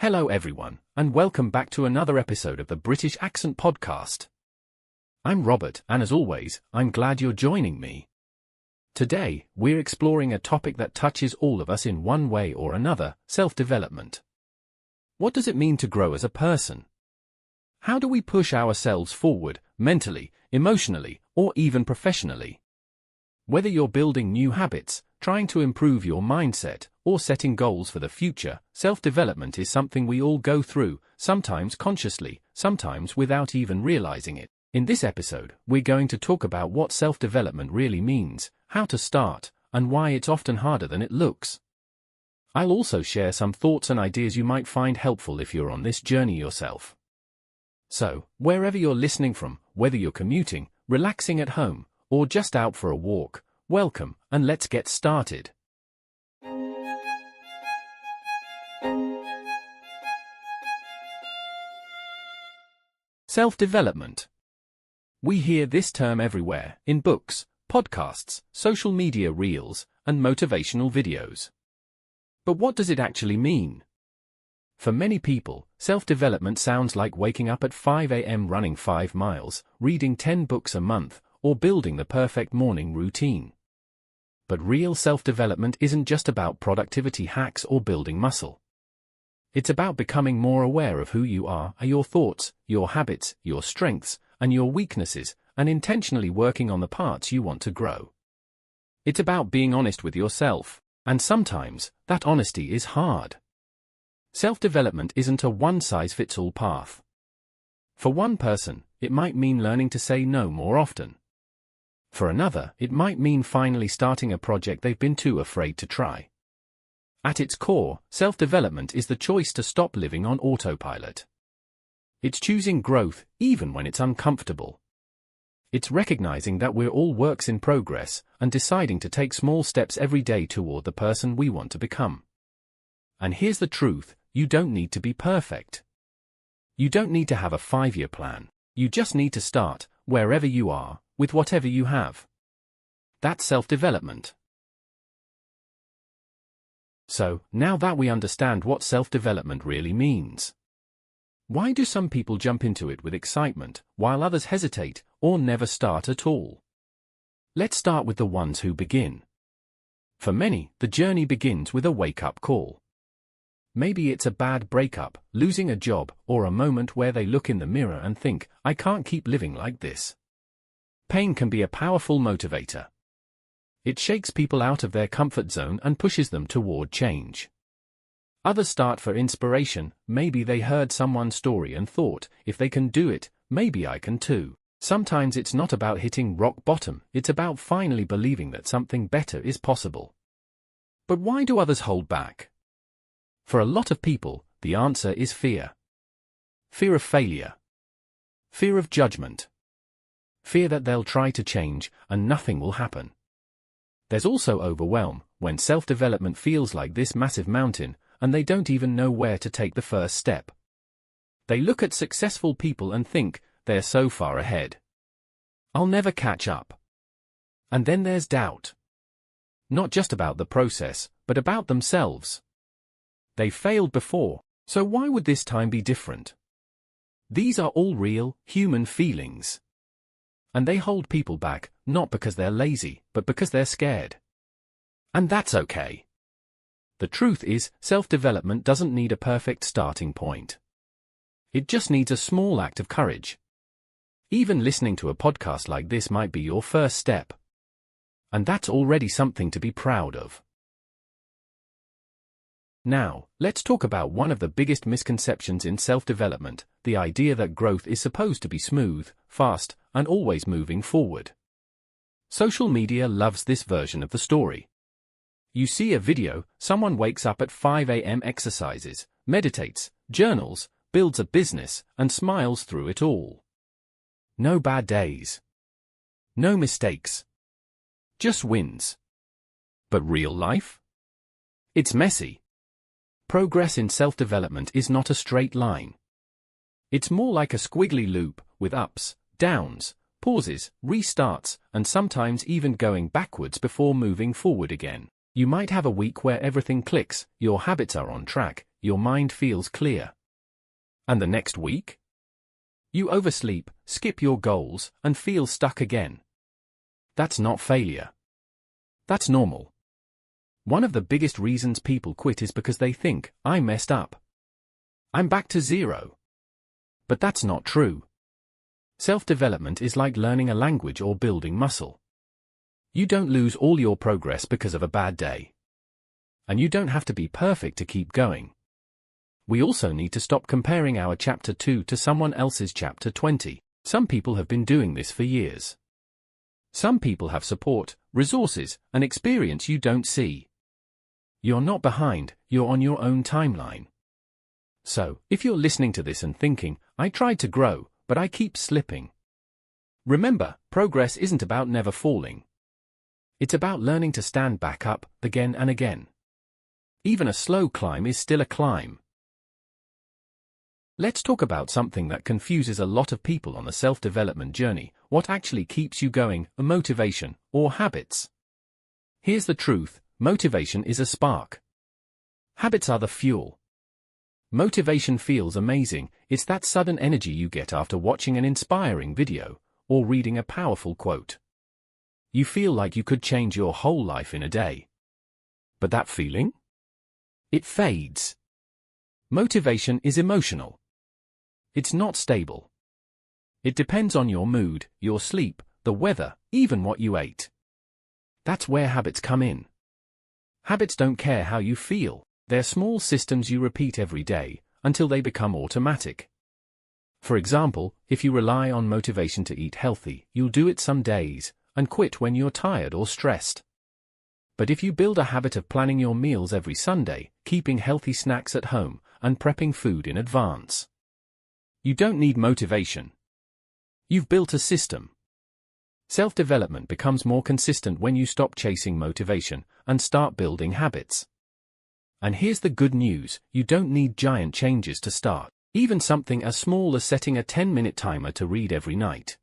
Hello everyone, and welcome back to another episode of the British Accent Podcast. I'm Robert, and as always, I'm glad you're joining me. Today, we're exploring a topic that touches all of us in one way or another: self-development. What does it mean to grow as a person? How do we push ourselves forward, mentally, emotionally, or even professionally? Whether you're building new habits, trying to improve your mindset, or setting goals for the future, self-development is something we all go through, sometimes consciously, sometimes without even realizing it. In this episode, we're going to talk about what self-development really means, how to start, and why it's often harder than it looks. I'll also share some thoughts and ideas you might find helpful if you're on this journey yourself. So, wherever you're listening from, whether you're commuting, relaxing at home, or just out for a walk, welcome, and let's get started. Self-development. We hear this term everywhere, in books, podcasts, social media reels, and motivational videos. But what does it actually mean? For many people, self-development sounds like waking up at 5 a.m. running 5 miles, reading 10 books a month, or building the perfect morning routine. But real self-development isn't just about productivity hacks or building muscle. It's about becoming more aware of who you are, your thoughts, your habits, your strengths, and your weaknesses, and intentionally working on the parts you want to grow. It's about being honest with yourself, and sometimes, that honesty is hard. Self-development isn't a one-size-fits-all path. For one person, it might mean learning to say no more often. For another, it might mean finally starting a project they've been too afraid to try. At its core, self-development is the choice to stop living on autopilot. It's choosing growth, even when it's uncomfortable. It's recognizing that we're all works in progress, and deciding to take small steps every day toward the person we want to become. And here's the truth: you don't need to be perfect. You don't need to have a 5-year plan. You just need to start, wherever you are, with whatever you have. That's self-development. So, now that we understand what self-development really means, why do some people jump into it with excitement, while others hesitate, or never start at all? Let's start with the ones who begin. For many, the journey begins with a wake-up call. Maybe it's a bad breakup, losing a job, or a moment where they look in the mirror and think, "I can't keep living like this." Pain can be a powerful motivator. It shakes people out of their comfort zone and pushes them toward change. Others start for inspiration. Maybe they heard someone's story and thought, if they can do it, maybe I can too. Sometimes it's not about hitting rock bottom, it's about finally believing that something better is possible. But why do others hold back? For a lot of people, the answer is fear. Fear of failure. Fear of judgment. Fear that they'll try to change, and nothing will happen. There's also overwhelm, when self-development feels like this massive mountain, and they don't even know where to take the first step. They look at successful people and think, they're so far ahead. I'll never catch up. And then there's doubt. Not just about the process, but about themselves. They failed before, so why would this time be different? These are all real, human feelings. And they hold people back, not because they're lazy, but because they're scared. And that's okay. The truth is, self-development doesn't need a perfect starting point. It just needs a small act of courage. Even listening to a podcast like this might be your first step. And that's already something to be proud of. Now, let's talk about one of the biggest misconceptions in self-development: the idea that growth is supposed to be smooth, fast, and always moving forward. Social media loves this version of the story. You see a video, someone wakes up at 5 a.m., exercises, meditates, journals, builds a business, and smiles through it all. No bad days. No mistakes. Just wins. But real life? It's messy. Progress in self-development is not a straight line. It's more like a squiggly loop, with ups, downs, pauses, restarts, and sometimes even going backwards before moving forward again. You might have a week where everything clicks, your habits are on track, your mind feels clear. And the next week? You oversleep, skip your goals, and feel stuck again. That's not failure. That's normal. One of the biggest reasons people quit is because they think, I messed up. I'm back to zero. But that's not true. Self-development is like learning a language or building muscle. You don't lose all your progress because of a bad day. And you don't have to be perfect to keep going. We also need to stop comparing our Chapter 2 to someone else's Chapter 20. Some people have been doing this for years. Some people have support, resources, and experience you don't see. You're not behind, you're on your own timeline. So, if you're listening to this and thinking, I tried to grow, but I keep slipping. Remember, progress isn't about never falling. It's about learning to stand back up, again and again. Even a slow climb is still a climb. Let's talk about something that confuses a lot of people on the self-development journey: what actually keeps you going, motivation, or habits. Here's the truth: motivation is a spark. Habits are the fuel. Motivation feels amazing. It's that sudden energy you get after watching an inspiring video, or reading a powerful quote. You feel like you could change your whole life in a day. But that feeling? It fades. Motivation is emotional. It's not stable. It depends on your mood, your sleep, the weather, even what you ate. That's where habits come in. Habits don't care how you feel. They're small systems you repeat every day, until they become automatic. For example, if you rely on motivation to eat healthy, you'll do it some days, and quit when you're tired or stressed. But if you build a habit of planning your meals every Sunday, keeping healthy snacks at home, and prepping food in advance, you don't need motivation. You've built a system. Self-development becomes more consistent when you stop chasing motivation and start building habits. And here's the good news: you don't need giant changes to start. Even something as small as setting a 10-minute timer to read every night.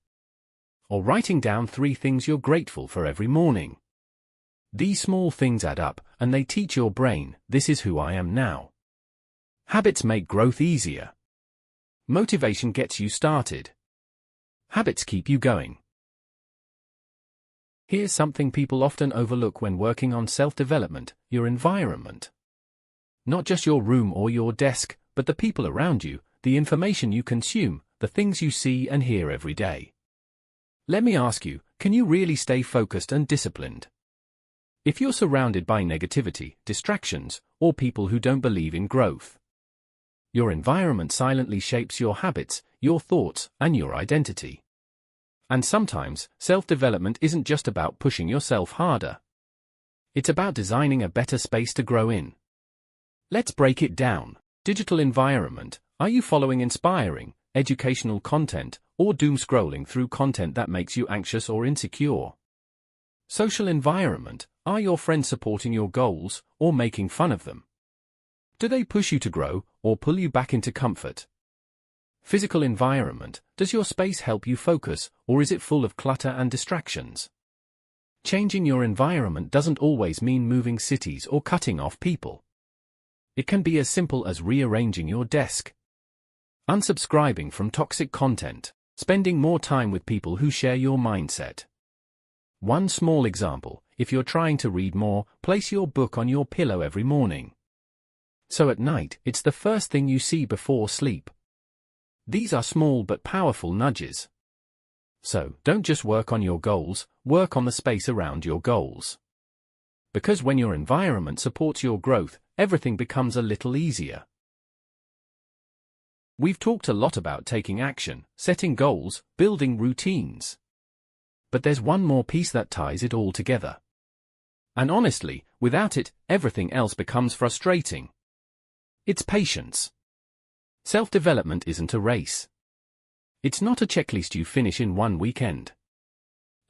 Or writing down 3 things you're grateful for every morning. These small things add up, and they teach your brain, this is who I am now. Habits make growth easier. Motivation gets you started. Habits keep you going. Here's something people often overlook when working on self-development: your environment. Not just your room or your desk, but the people around you, the information you consume, the things you see and hear every day. Let me ask you, can you really stay focused and disciplined? If you're surrounded by negativity, distractions, or people who don't believe in growth, your environment silently shapes your habits, your thoughts, and your identity. And sometimes, self-development isn't just about pushing yourself harder. It's about designing a better space to grow in. Let's break it down. Digital environment: are you following inspiring, educational content, or doom scrolling through content that makes you anxious or insecure? Social environment: are your friends supporting your goals, or making fun of them? Do they push you to grow, or pull you back into comfort? Physical environment: does your space help you focus, or is it full of clutter and distractions? Changing your environment doesn't always mean moving cities or cutting off people. It can be as simple as rearranging your desk, unsubscribing from toxic content, spending more time with people who share your mindset. One small example: if you're trying to read more, place your book on your pillow every morning. So at night, it's the first thing you see before sleep. These are small but powerful nudges. So, don't just work on your goals, work on the space around your goals. Because when your environment supports your growth, everything becomes a little easier. We've talked a lot about taking action, setting goals, building routines. But there's one more piece that ties it all together. And honestly, without it, everything else becomes frustrating. It's patience. Self-development isn't a race. It's not a checklist you finish in one weekend.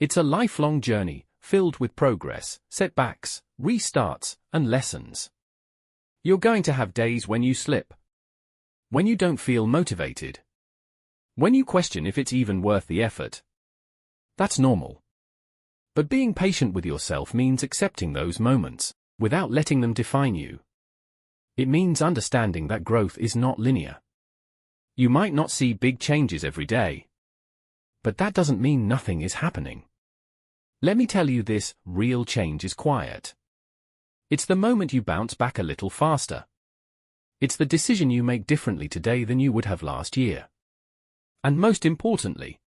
It's a lifelong journey, filled with progress, setbacks, restarts, and lessons. You're going to have days when you slip. When you don't feel motivated. When you question if it's even worth the effort. That's normal. But being patient with yourself means accepting those moments, without letting them define you. It means understanding that growth is not linear. You might not see big changes every day. But that doesn't mean nothing is happening. Let me tell you this, real change is quiet. It's the moment you bounce back a little faster. It's the decision you make differently today than you would have last year. And most importantly,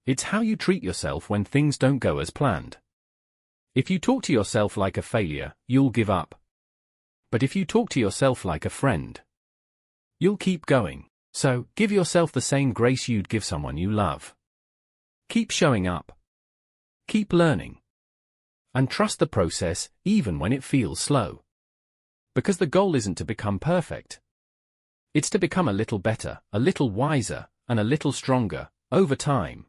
it's how you treat yourself when things don't go as planned. If you talk to yourself like a failure, you'll give up. But if you talk to yourself like a friend, you'll keep going. So, give yourself the same grace you'd give someone you love. Keep showing up. Keep learning. And trust the process, even when it feels slow. Because the goal isn't to become perfect. It's to become a little better, a little wiser, and a little stronger, over time.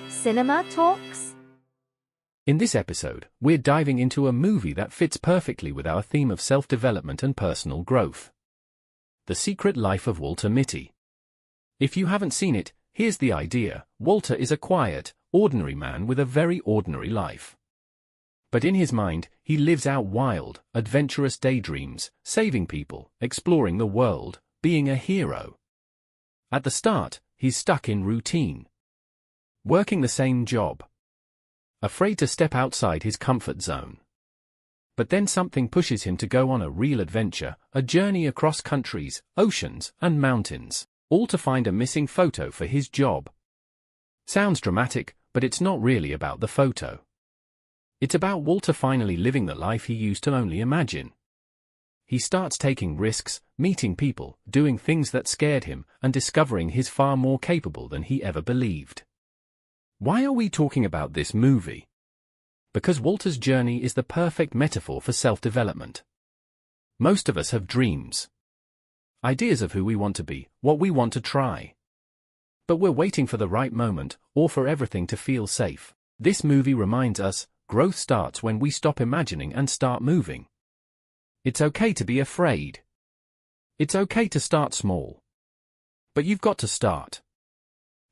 Cinema Talks? In this episode, we're diving into a movie that fits perfectly with our theme of self-development and personal growth. The Secret Life of Walter Mitty. If you haven't seen it, here's the idea. Walter is a quiet, ordinary man with a very ordinary life. But in his mind, he lives out wild, adventurous daydreams, saving people, exploring the world, being a hero. At the start, he's stuck in routine. Working the same job. Afraid to step outside his comfort zone. But then something pushes him to go on a real adventure, a journey across countries, oceans, and mountains, all to find a missing photo for his job. Sounds dramatic, but it's not really about the photo. It's about Walter finally living the life he used to only imagine. He starts taking risks, meeting people, doing things that scared him, and discovering he's far more capable than he ever believed. Why are we talking about this movie? Because Walter's journey is the perfect metaphor for self-development. Most of us have dreams. Ideas of who we want to be, what we want to try. But we're waiting for the right moment, or for everything to feel safe. This movie reminds us, growth starts when we stop imagining and start moving. It's okay to be afraid. It's okay to start small. But you've got to start.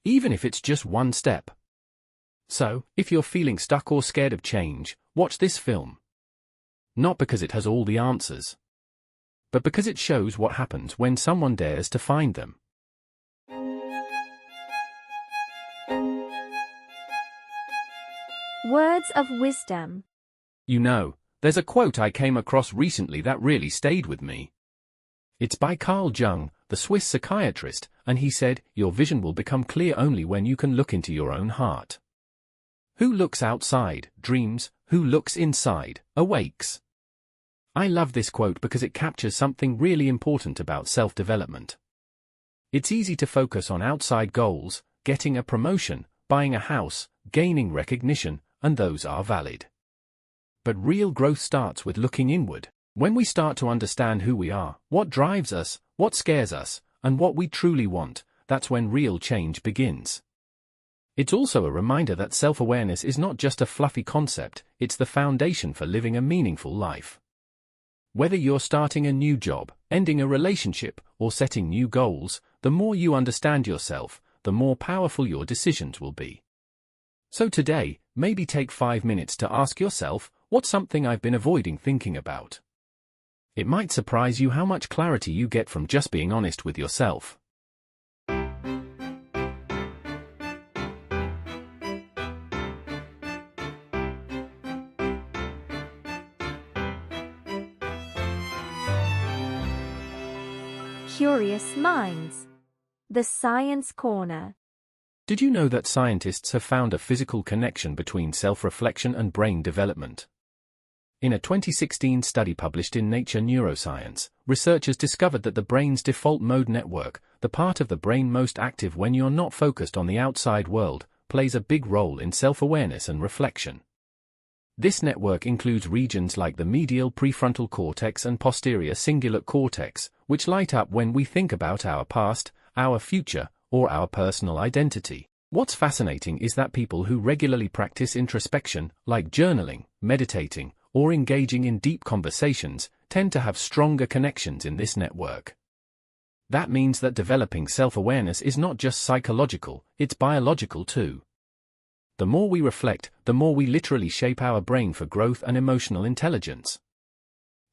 Even if it's just one step. So, if you're feeling stuck or scared of change, watch this film. Not because it has all the answers, but because it shows what happens when someone dares to find them. Words of wisdom. You know, there's a quote I came across recently that really stayed with me. It's by Carl Jung, the Swiss psychiatrist, and he said, "Your vision will become clear only when you can look into your own heart." Who looks outside, dreams, who looks inside, awakes. I love this quote because it captures something really important about self-development. It's easy to focus on outside goals, getting a promotion, buying a house, gaining recognition, and those are valid. But real growth starts with looking inward. When we start to understand who we are, what drives us, what scares us, and what we truly want, that's when real change begins. It's also a reminder that self-awareness is not just a fluffy concept, it's the foundation for living a meaningful life. Whether you're starting a new job, ending a relationship, or setting new goals, the more you understand yourself, the more powerful your decisions will be. So today, maybe take 5 minutes to ask yourself, what's something I've been avoiding thinking about? It might surprise you how much clarity you get from just being honest with yourself. Curious Minds. The Science Corner. Did you know that scientists have found a physical connection between self-reflection and brain development? In a 2016 study published in Nature Neuroscience, researchers discovered that the brain's default mode network, the part of the brain most active when you're not focused on the outside world, plays a big role in self-awareness and reflection. This network includes regions like the medial prefrontal cortex and posterior cingulate cortex, which light up when we think about our past, our future, or our personal identity. What's fascinating is that people who regularly practice introspection, like journaling, meditating, or engaging in deep conversations, tend to have stronger connections in this network. That means that developing self-awareness is not just psychological, it's biological too. The more we reflect, the more we literally shape our brain for growth and emotional intelligence.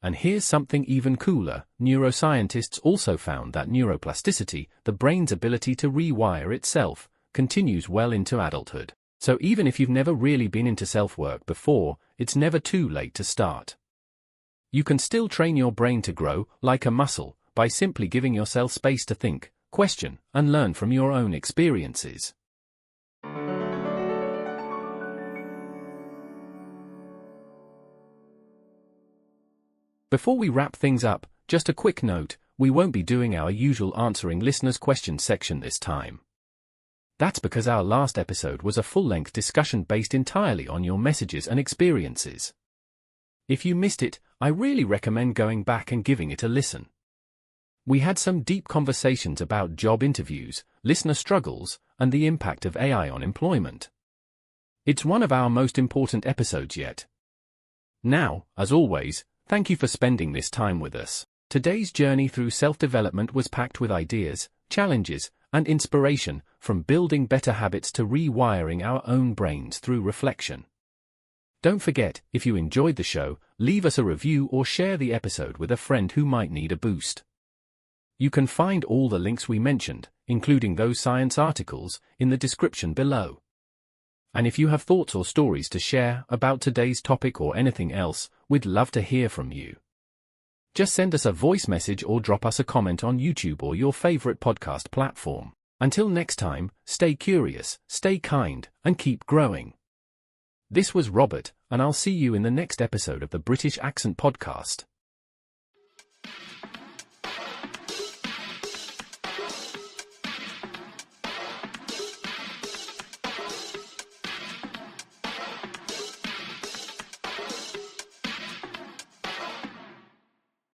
And here's something even cooler, neuroscientists also found that neuroplasticity, the brain's ability to rewire itself, continues well into adulthood. So even if you've never really been into self-work before, it's never too late to start. You can still train your brain to grow, like a muscle, by simply giving yourself space to think, question, and learn from your own experiences. Before we wrap things up, just a quick note, we won't be doing our usual answering listeners' questions section this time. That's because our last episode was a full-length discussion based entirely on your messages and experiences. If you missed it, I really recommend going back and giving it a listen. We had some deep conversations about job interviews, listener struggles, and the impact of AI on employment. It's one of our most important episodes yet. Now, as always, thank you for spending this time with us. Today's journey through self-development was packed with ideas, challenges, and inspiration, from building better habits to rewiring our own brains through reflection. Don't forget, if you enjoyed the show, leave us a review or share the episode with a friend who might need a boost. You can find all the links we mentioned, including those science articles, in the description below. And if you have thoughts or stories to share about today's topic or anything else, we'd love to hear from you. Just send us a voice message or drop us a comment on YouTube or your favorite podcast platform. Until next time, stay curious, stay kind, and keep growing. This was Robert, and I'll see you in the next episode of the British Accent Podcast.